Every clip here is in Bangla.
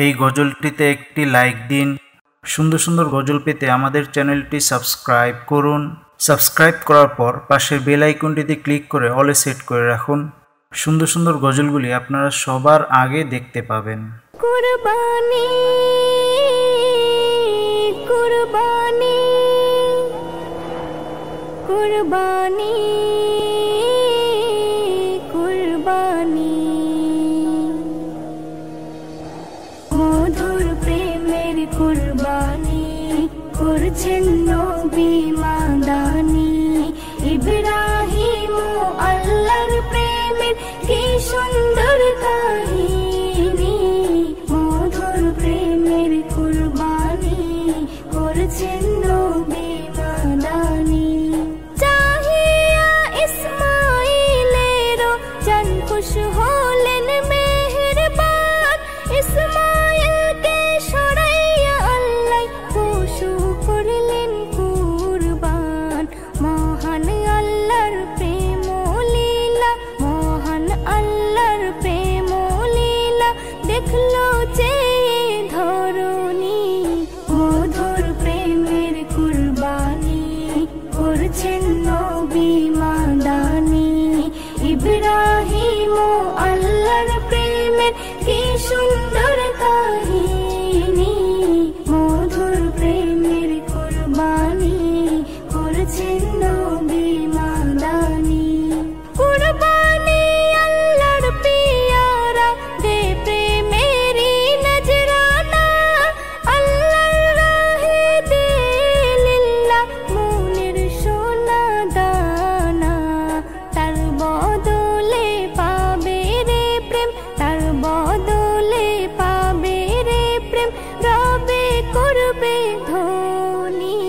এই গজলটিতে একটি লাইক দিন। সুন্দর সুন্দর গজল পেতে আমাদের চ্যানেলটি সাবস্ক্রাইব করুন। সাবস্ক্রাইব করার পর পাশের বেল আইকনটিতে ক্লিক করে অলে সেট করে রাখুন। সুন্দর সুন্দর গজলগুলি আপনারা সবার আগে দেখতে পাবেন। কুরবানি কুরবানি কুরবানি কুরবানি, মধুর প্রেমের কুরবানি করছেন নবী মাদানি। ইব্রাহিম ও আল্লাহর প্রেমের কি সুন্দর কাহিনী, মধুর প্রেমের কুরবানি করছেন নবী মাদানি। চাহিয়া ইসমাইলেরও জান খুশ হলেন মেহেরবান, ইসমাইলকে সরাইয়া আল্লাহ পশু করলেন কুরবান। মহান আল্লাহর প্রেম লীলা, মহান আল্লাহর প্রেম লীলা দেখলো যে ধরণী, মধুর প্রেমের কুরবানি করছেন নবী মাদানি। ইব্রাহিম ও আল্লাহর প্রেমের কি সুন্দর কাহিনী, মধুর প্রেমের কুরবানি করছেন নবী মাদানি। কুরবানি আল্লাহর পিয়ারা দে প্রেমেরই নজরানা, আল্লাহর রাহে দে লিল্লাহ মনের সোনা দানা। তার বদলে পাবে রে প্রেম, তার বদলে পাবে রে প্রেম, রবে করবে ধনী,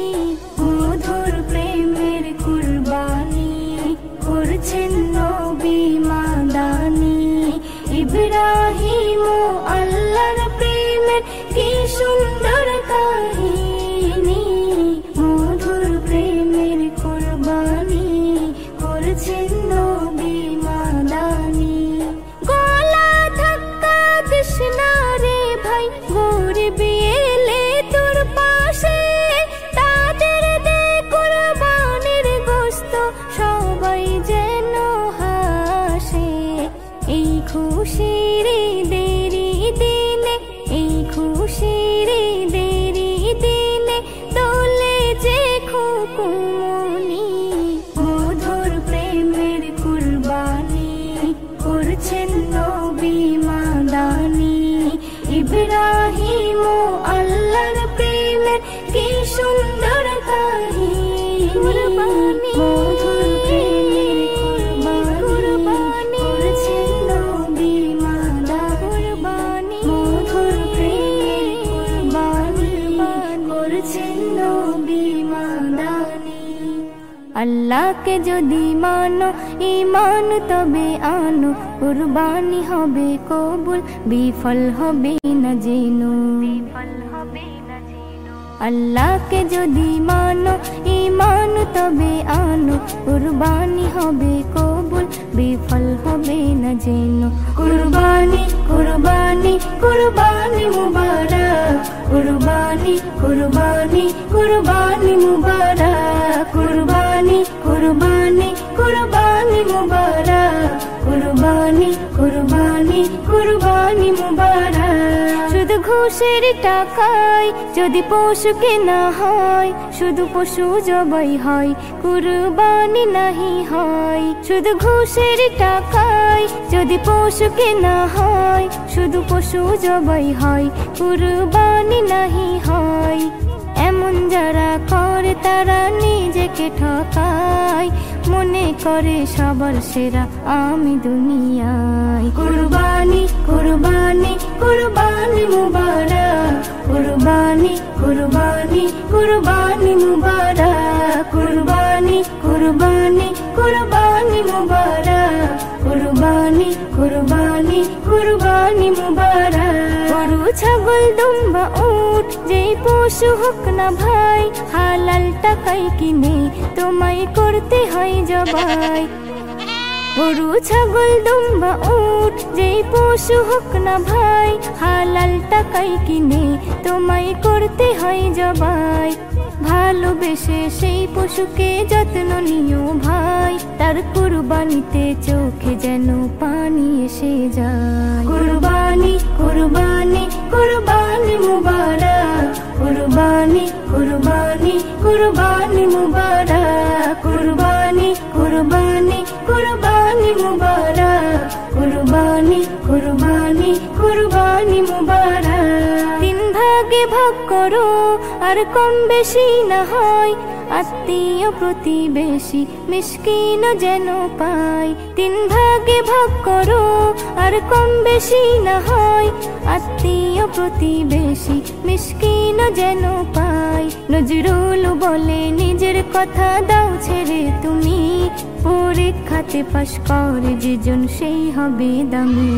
মধুর প্রেমের কুরবানি করছেন নবী মাদানি। ইব্রাহিম ও আল্লাহর প্রেমের কি সুন্দর কাহিনী, মধুর প্রেমের কুরবানি করছেন নবী মাদানি। গলা ধাক্কা দিস না রে ভাই, গরিব এলে তোর পাশে, তাদের দে কুরবানির গোশত সবাই যেন হাসে। এই খুশির দেরি দিনে, এই খুশির দেরি দিনে দোলে যে খুকুমনি, মধুর প্রেমের কুরবানি করছেন নবী মাদানি। ইব্রাহিম ও আল্লাহর প্রেমের কি সুন্দর কাহিনী, মধুর প্রেমের কুরবানি করছেন নবী মাদানি। মধুর প্রেমের কুরবানি করছেন নবী মাদানি। আল্লাহকে যদি মানো ঈমান তবে আনো, কুরবানি হবে কবুল বিফল হবে না জেনো। আল্লাহকে যদি মানো ঈমান তবে আনো, কুরবানি হবে কবুল বিফল হবে না জেনো। কুরবানি কুরবানি কুরবানি মুবারক, কুরবানি কুরবানি কুরবানি মুবারক, কুরবানি কুরবানি কুরবানি মুবারক, কুরবানি কুরবানি কুরবানি মুবারক। শুধু ঘুষের টাকায় যদি পশু কেনা হয়, শুধু পশু জবাই হয় কুরবানি নাহি হয়। শুধু ঘুষের টাকায় যদি পশু কেনা হয়, শুধু পশু জবাই হয় কুরবানি নাহি হয়। এমন যারা করে তারা নিজেকে ঠকায়, মনে করে সবার সেরা আমি দুনিয়ায়। কুরবানি কুরবানি কুরবানি মুবারক, কুরবানি কুরবানি কুরবানি মুবারক, কুরবানি কুরবানি কুরবানি মুবারক, কুরবানি কুরবানি কুরবানি মুবারক। গরু ছাগল দুম্বা উট যেই পশু হোক না ভাই, হালাল টাকায় কিনে তোমায় করতে হয় জবাই। গরু ছাগল দুম্বা উট যেই পশু হোক না ভাই, হালাল টাকায় কিনে তোমায় করতে হয় জবাই। ভালোবেসে সেই পশুকে যত্ন নিও ভাই, তার কুরবানিতে চোখে যেন পানি এসে যায়। কুরবানি কুরবানি কুরবানি মুবারক, কুরবানি কুরবানি কুরবানি মুবারক, কুরবানি কুরবানি কুরবানি মুবারক, কুরবানি কুরবানি কুরবানি মুবারক। তিন ভাগে ভাগ করো আর কম বেশি না হয়, আত্মীয় প্রতিবেশী মিসকিন যেন পায়। তিন ভাগে ভাগ করো আর কম বেশি না হয়, আত্মীয় প্রতিবেশী মিসকিন যেন পায়। নজরুল বলে নিজের কথা দাও ছেড়ে তুমি, পরীক্ষাতে পাশ করে যেজন সেই হবে দামি।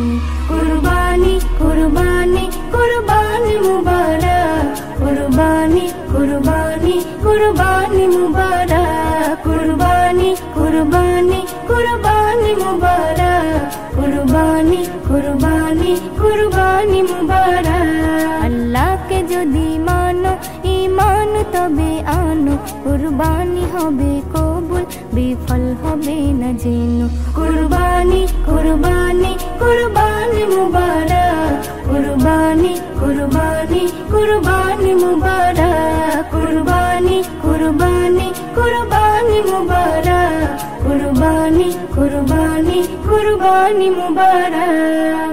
কুরবানি কুরবানি কুরবানি মুবারক, কুরবানি কুরবানি কুরবানি মুবারক, কুরবানি কুরবানি কুরবানি মুবারক, কুরবানি কুরবানি কুরবানি মুবারক। আল্লাহকে যদি মানো ঈমান তবে আনো, কুরবানি হবে কবুল বিফল হবে না যেন। কুরবানি কুরবানি কুরবানি মুবারক, কুরবানি কুরবানি কুরবানি মুবারক, কুরবানি কুরবানি কুরবানি মুবারক, কুরবানি কুরবানি কুরবানি মুবারক।